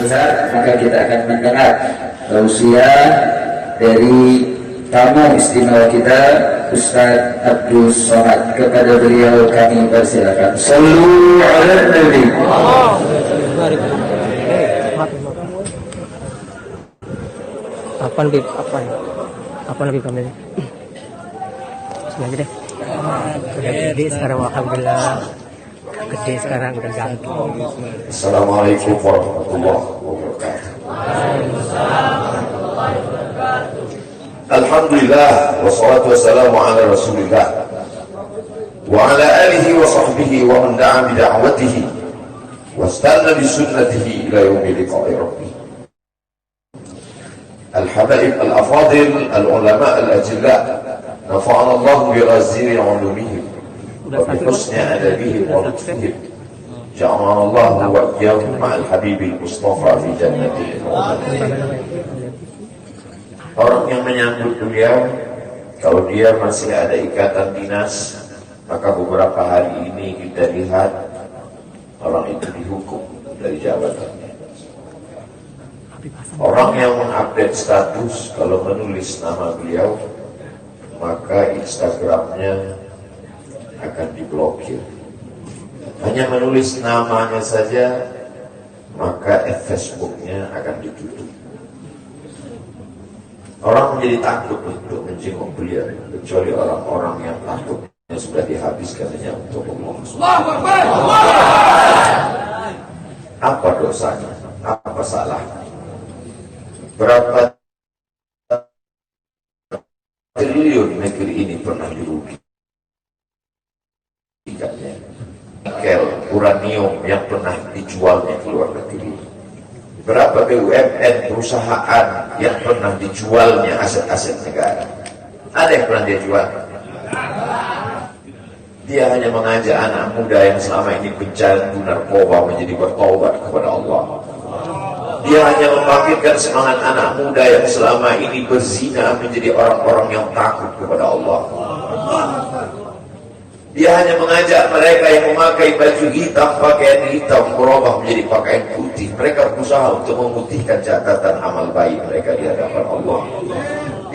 besar, maka kita akan mendengar tausiah dari tamu istimewa kita, Ustaz Abdul Somad. Kepada beliau kami persilakan. Sallu ala Nabi. Apa lebih kami? Sebenarnya deh. Udah gede sekarang, alhamdulillah. Gede sekarang udah ganti. Assalamualaikum warahmatullahi wabarakatuh. Alhamdulillah wassalatu wassalamu ala Rasulillah wa ala alihi wa sahbihi wa man da'a bi da'watihi wastanna bi sunnatihi ila yaumi liqa'i rabbih. Al-habaib al-afadil al-ulama al-ajilla nafa'ana Allah bi razili 'ulumihim wa bi husni adabihim wa lutfihim. Ja'alana Allah wa iyyahum ma'al habibil mustafa fi jannatin. Orang yang menyambut beliau, kalau dia masih ada ikatan dinas, maka beberapa hari ini kita lihat orang itu dihukum dari jabatannya. Orang yang mengupdate status kalau menulis nama beliau, maka Instagramnya akan diblokir. Hanya menulis namanya saja, maka Facebooknya akan ditutup. Orang menjadi takut untuk menjenguk beliau, kecuali orang-orang yang takutnya sudah dihabiskan hanya untuk Allah. Apa dosanya? Apa salahnya? Berapa triliun negeri ini pernah dirugikannya? Nikel, uranium yang pernah dijualnya ke luar negeri. Berapa BUMN perusahaan yang pernah dijualnya aset-aset negara? Ada yang pernah dia jual? Dia hanya mengajak anak muda yang selama ini pecandu narkoba menjadi bertobat kepada Allah. Dia hanya membangkitkan semangat anak muda yang selama ini berzina menjadi orang-orang yang takut kepada Allah. Dia hanya mengajak mereka yang memakai baju hitam, pakaian hitam, berubah menjadi pakaian putih. Mereka berusaha untuk memutihkan catatan amal baik mereka di hadapan Allah.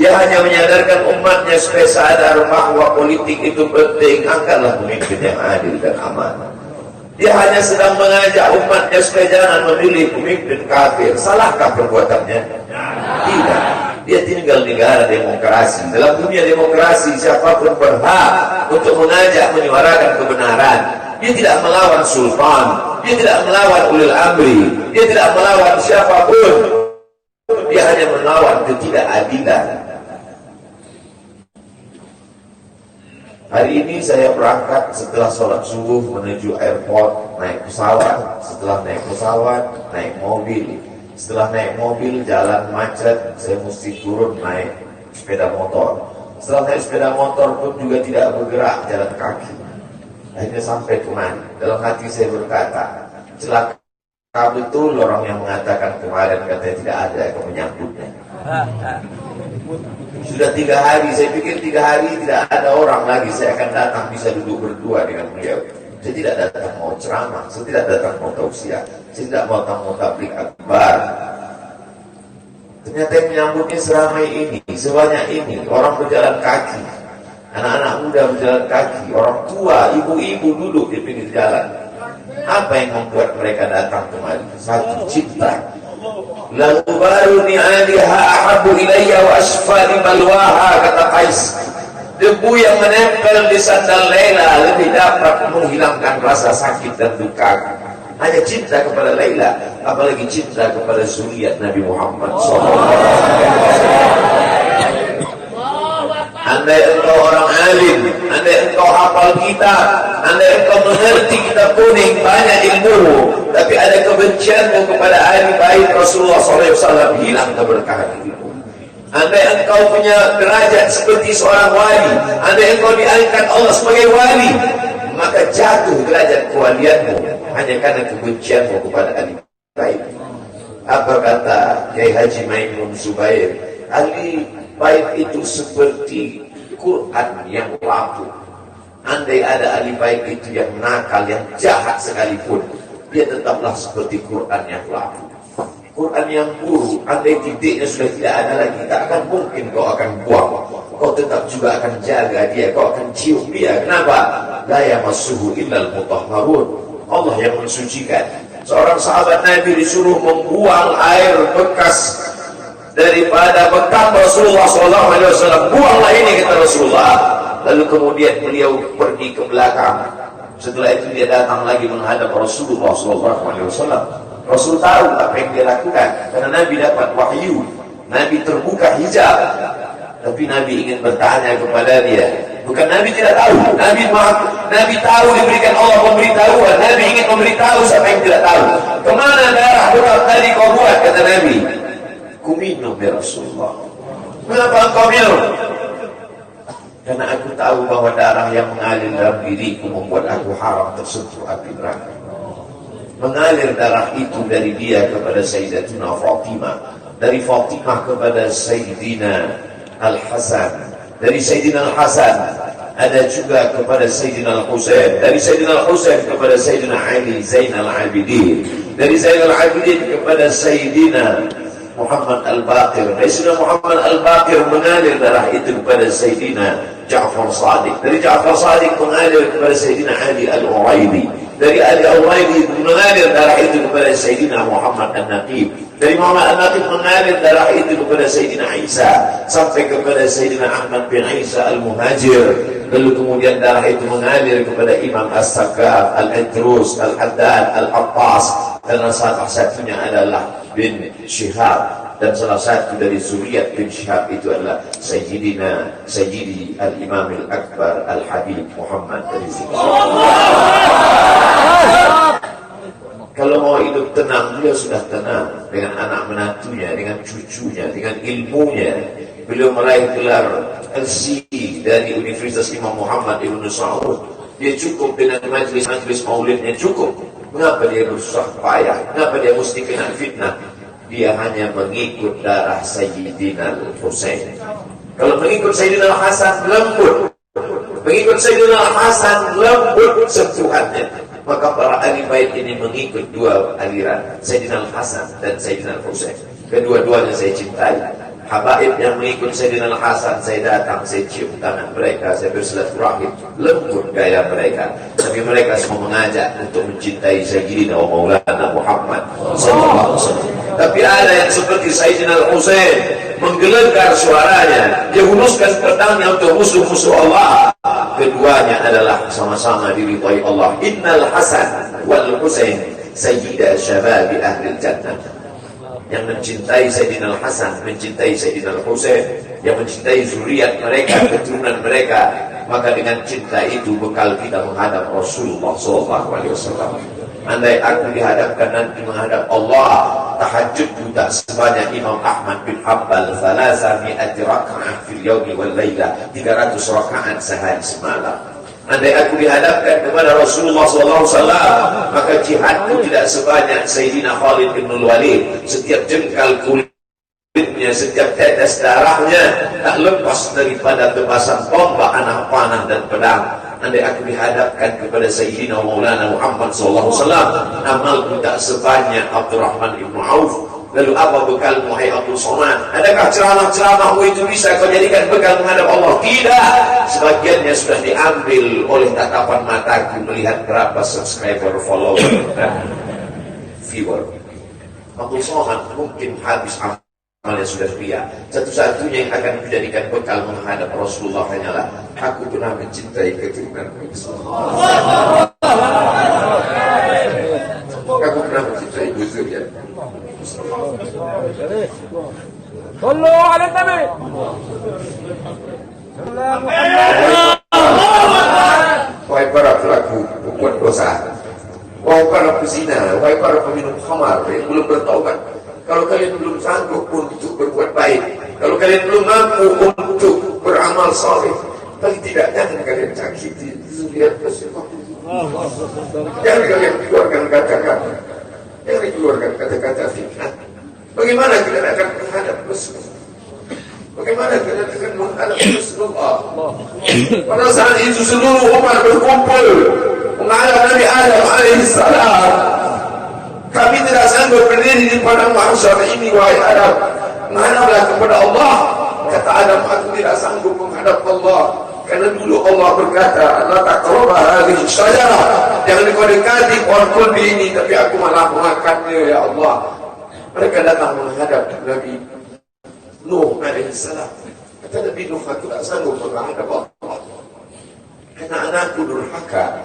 Dia hanya menyadarkan umatnya supaya sadar bahwa politik itu penting. Angkatlah pemimpin yang adil dan aman. Dia hanya sedang mengajak umatnya supaya jangan memilih pemimpin kafir. Salahkah perbuatannya? Tidak. Dia tinggal negara demokrasi. Dalam dunia demokrasi, siapapun berhak untuk mengajak menyuarakan kebenaran. Dia tidak melawan sultan, dia tidak melawan ulil amri, dia tidak melawan siapapun. Dia hanya melawan ketidakadilan. Hari ini saya berangkat setelah sholat subuh menuju airport, naik pesawat. Setelah naik pesawat, naik mobil. Setelah naik mobil, jalan macet, saya mesti turun naik sepeda motor. Setelah naik sepeda motor pun juga tidak bergerak, jalan kaki. Akhirnya sampai kemana? Dalam hati saya berkata, celaka betul orang yang mengatakan kemarin katanya tidak ada yang menyambutnya. Sudah 3 hari, saya pikir 3 hari tidak ada orang lagi, saya akan datang bisa duduk berdua dengan beliau. Saya tidak datang mau ceramah, saya tidak datang mau tausiah, saya tidak datang mau tabligh akbar. Ternyata yang menyambutnya seramai ini, sebanyak ini, orang berjalan kaki, anak-anak muda berjalan kaki, orang tua, ibu-ibu duduk di pinggir jalan. Apa yang membuat mereka datang kemari? Satu, cinta. Lalu baru ni'aliha ahabu ilayya wa asfali balwaha, kata Qais. Debu yang menempel di sandal Laila lebih dapat menghilangkan rasa sakit dan duka. Hanya cinta kepada Laila, apalagi cinta kepada zuriat Nabi Muhammad SAW. Andai engkau orang alim, andai engkau hafal kitab, andai engkau mengerti kitab kuning, banyak ilmu, tapi ada kebencianmu kepada ahli bait Rasulullah SAW, hilang keberkahan itu. Andai engkau punya derajat seperti seorang wali, andai engkau diangkat Allah sebagai wali, maka jatuh derajat kewalianmu hanya karena kebencianmu kepada ahli bait. Apa kata Kiai Haji Maimun Zubair? Ahli bait itu seperti Quran yang lapuk. Andai ada ahli bait itu yang nakal, yang jahat sekalipun, dia tetaplah seperti Quran yang lapuk. Quran yang buruk, andai titiknya sudah tidak ada lagi, tak akan mungkin kau akan buang. Kau tetap juga akan jaga dia, kau akan cium dia. Kenapa? La yamassuhu illal mutahharun. Allah yang mensucikan. Seorang sahabat Nabi disuruh membuang air bekas daripada bekam Rasulullah SAW. Buanglah ini, kata Rasulullah. Lalu kemudian beliau pergi ke belakang. Setelah itu dia datang lagi menghadap Rasulullah SAW. Rasul tahu apa yang dia lakukan, karena Nabi dapat wahyu. Nabi terbuka hijab, tapi Nabi ingin bertanya kepada dia. Bukan Nabi tidak tahu, Nabi tahu, diberikan Allah pemberitahuan. Nabi ingin memberitahu siapa yang tidak tahu. Kemana darah bekam tadi kau buat, kata Nabi. Ku minum ya Rasulullah. Kenapa engkau minum? Karena aku tahu bahwa darah yang mengalir dalam diriku membuat aku haram tersentuh api neraka. Mengalir darah itu dari dia kepada Sayyidatuna Fatimah, dari Fatimah kepada Sayyidina Al-Hasan, dari Sayyidina Al-Hasan ada juga kepada Sayyidina Al-Husain, dari Sayyidina Al-Husain kepada Sayyidina Ali Zainal Abidin, dari Zainal Abidin kepada Sayyidina Muhammad Al-Baqir, dari Sayyidina Muhammad Al-Baqir mengalir darah itu kepada Sayyidina Ja'far Sadiq, dari Ja'far Sadiq mengalir kepada Sayyidina Ali Al-Uraidi, dari Ali Al-Uraidi mengalir darah itu kepada Sayyidina Muhammad An-Naqib, dari Muhammad An-Naqib mengalir darah itu kepada Sayyidina Isa sampai kepada Sayyidina Ahmad bin Isa Al-Muhajir. Lalu kemudian darah itu mengalir kepada Imam As-Sakaf, Al-Idrus, Al-Haddad, Al-Attas, dan salah satunya adalah bin Syihab, dan salah satu dari zuriat bin Syihab itu adalah Sayyidi Al-Imam Al-Akbar Al-Habib Muhammad dari sini. Kalau mau hidup tenang, beliau sudah tenang dengan anak menantunya, dengan cucunya, dengan ilmunya. Beliau meraih gelar LC dari Universitas Imam Muhammad Ibn Saud. Dia cukup dengan majlis-majlis maulidnya, cukup. Mengapa dia bersusah payah? Mengapa dia mesti kena fitnah? Dia hanya mengikut darah Sayyidina Al-Husain. Kalau mengikut Sayyidina Al-Hasan, lembut. Mengikut Sayyidina Al-Hasan, lembut sentuhannya. Maka para ahli bait ini mengikut dua aliran, Sayyidina Al-Hasan dan Sayyidina Al-Husain. Kedua-duanya saya cintai. Habaib yang mengikut Sayyidina Al-Hasan, saya datang, saya cium tangan mereka, saya bersilaturahim, lembut gaya mereka. Tapi mereka semua mengajak untuk mencintai Sayyidina wa Maulana Muhammad sallallahu alaihi wasallam. Tapi ada yang seperti Sayyidina Al-Husain, menggelegar suaranya, dia hunuskan pedangnya untuk musuh-musuh Allah. Keduanya adalah sama-sama diridhai Allah. Innal Hasan wal Husain sayyida syababi ahli jannah. Yang mencintai Sayyidina Al-Hasan, mencintai Sayyidina Al-Husain, yang mencintai zuriat mereka, keturunan mereka, maka dengan cinta itu bekal kita menghadap Rasulullah SAW. Andai aku dihadapkan nanti menghadap Allah, tahajud tak sebanyak Imam Ahmad bin Hanbal, 300 raka'ah fil yawmi wal layla, 300 rakaat sehari semalam. Andai aku dihadapkan kepada Rasulullah SAW, maka jihadku tidak sebanyak Sayyidina Khalid bin Walid. Setiap jengkal kulitnya, setiap tetes darahnya tak lepas daripada tebasan tombak, anak panah dan pedang. Andai aku dihadapkan kepada Sayyidina Maulana Muhammad SAW, amalku tak sebanyak Abdurrahman ibn Auf. Lalu apa bekal wahai Abdul Somad? Adakah ceramah-ceramahmu itu bisa kau jadikan bekal menghadap Allah? Tidak. Sebagiannya sudah diambil oleh tatapan mataku melihat berapa subscriber, follower, dan viewer. Abdul Somad mungkin habis amalnya sudah ria. Satu-satunya yang akan dijadikan bekal menghadap Rasulullah hanyalah aku pernah mencintai keturunan Rasulullah. Aku pernah mencintai zuriat. Sallu ala Nabi. Wahai para pelaku berbuat dosa, wahai para pezina, wahai para peminum khamar yang belum bertaubat, kalau kalian belum sanggup untuk berbuat baik, kalau kalian belum mampu untuk beramal saleh, paling tidak jangan kalian sakiti zuriat Rasulullah. Jangan kalian keluarkan kata-kata, jangan keluarkan kata-kata fitnah. Bagaimana kalian akan menghadap Rasulullah? Bagaimana kalian akan menghadap Rasulullah? Pada saat itu seluruh umat berkumpul menghadap Nabi Adam alaihissalam. Kami tidak sanggup berdiri berdiri di padang mahsyar ini, wahai Adam, menghadaplah kepada Allah. Kata Adam, aku tidak sanggup menghadap Allah, karena dulu Allah berkata, la taqrabu hadhihi syajarah, jangan kau dekati pohon kulbi ini, tapi aku malah memakannya, ya Allah. Mereka datang menghadap Nabi Nuh alaihissalam. Kata Nabi Nuh, aku tak sanggup menghadap Allah, karena anakku durhaka.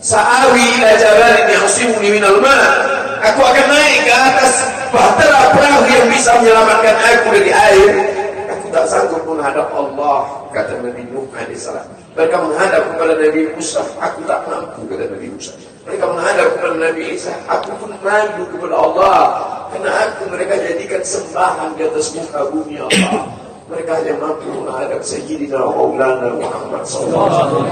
Sa'awi ila jabalin ya'simuni minal ma', aku akan naik ke atas bahtera perahu yang bisa menyelamatkan aku dari air. Aku tak sanggup menghadap Allah, kata Nabi Nuh alaihissalam. Mereka menghadap kepada Nabi Musa, aku tak mampu, kata Nabi Musa. Mereka menghadap kepada Nabi Isa, aku pun malu kepada Allah, karena aku mereka jadikan sembahan di atas muka bumi Allah. Mereka hanya mampu menghadap Sayyidina Maulana Muhammad SAW.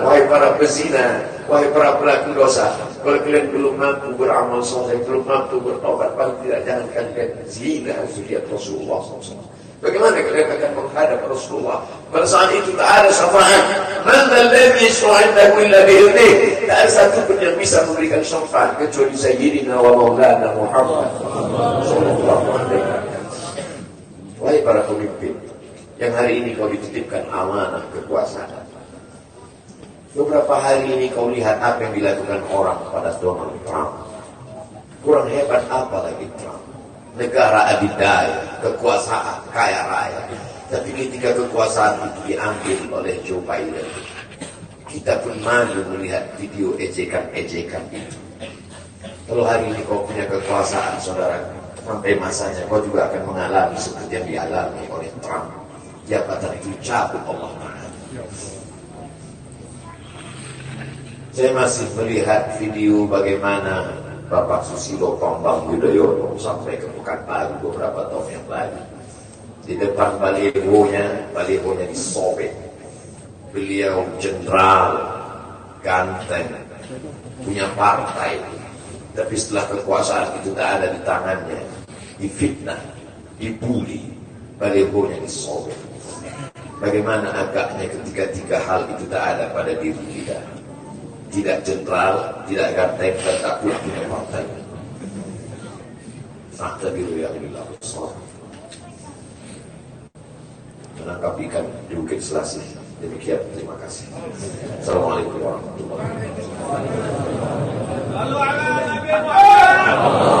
Wahai para pezina, wahai para pelaku dosa, kalau kalian belum mampu beramal soleh, belum mampu bertobat, paling tidak jangan kalian zina zuriat Rasulullah SAW. Bagaimana kalian akan menghadap Rasulullah? Pada saat itu tak ada syafaat. Man alladhi yashfa'u illa bi'idhnih. Tak ada satu pun yang bisa memberikan syafaat kecuali Sayyidina wa Maulana Muhammad sallallahu alaihi wasallam. Wahai para pemimpin, yang hari ini kau dititipkan amanah kekuasaan. Beberapa hari ini kau lihat apa yang dilakukan orang kepada Donald Trump. Kurang hebat apa lagi Trump? Negara adidaya, kekuasaan, kaya raya. Tapi ketika kekuasaan itu diambil oleh Joe Biden, kita pun malu melihat video ejekan-ejekan itu. Kalau hari ini kau punya kekuasaan, saudara, sampai masanya kau juga akan mengalami seperti yang dialami oleh Trump. Jabatan itu cabut Allah Ta'ala. Saya masih melihat video bagaimana Bapak Susilo Bambang Yudhoyono sampai ke Pekanbaru beberapa tahun yang lalu. Di depan balihonya disobek. Beliau jenderal, ganteng, punya partai. Tapi setelah kekuasaan itu tak ada di tangannya, difitnah, dibuli, balihonya disobek. Bagaimana agaknya ketika tiga hal itu tak ada pada diri kita. Tidak jenderal, tidak ganteng, dan tak pula punya partai. Fakta biru yang dilakukan menangkap ikan di Bukit Selasih. Demikian, terima kasih. Assalamualaikum warahmatullahi wabarakatuh.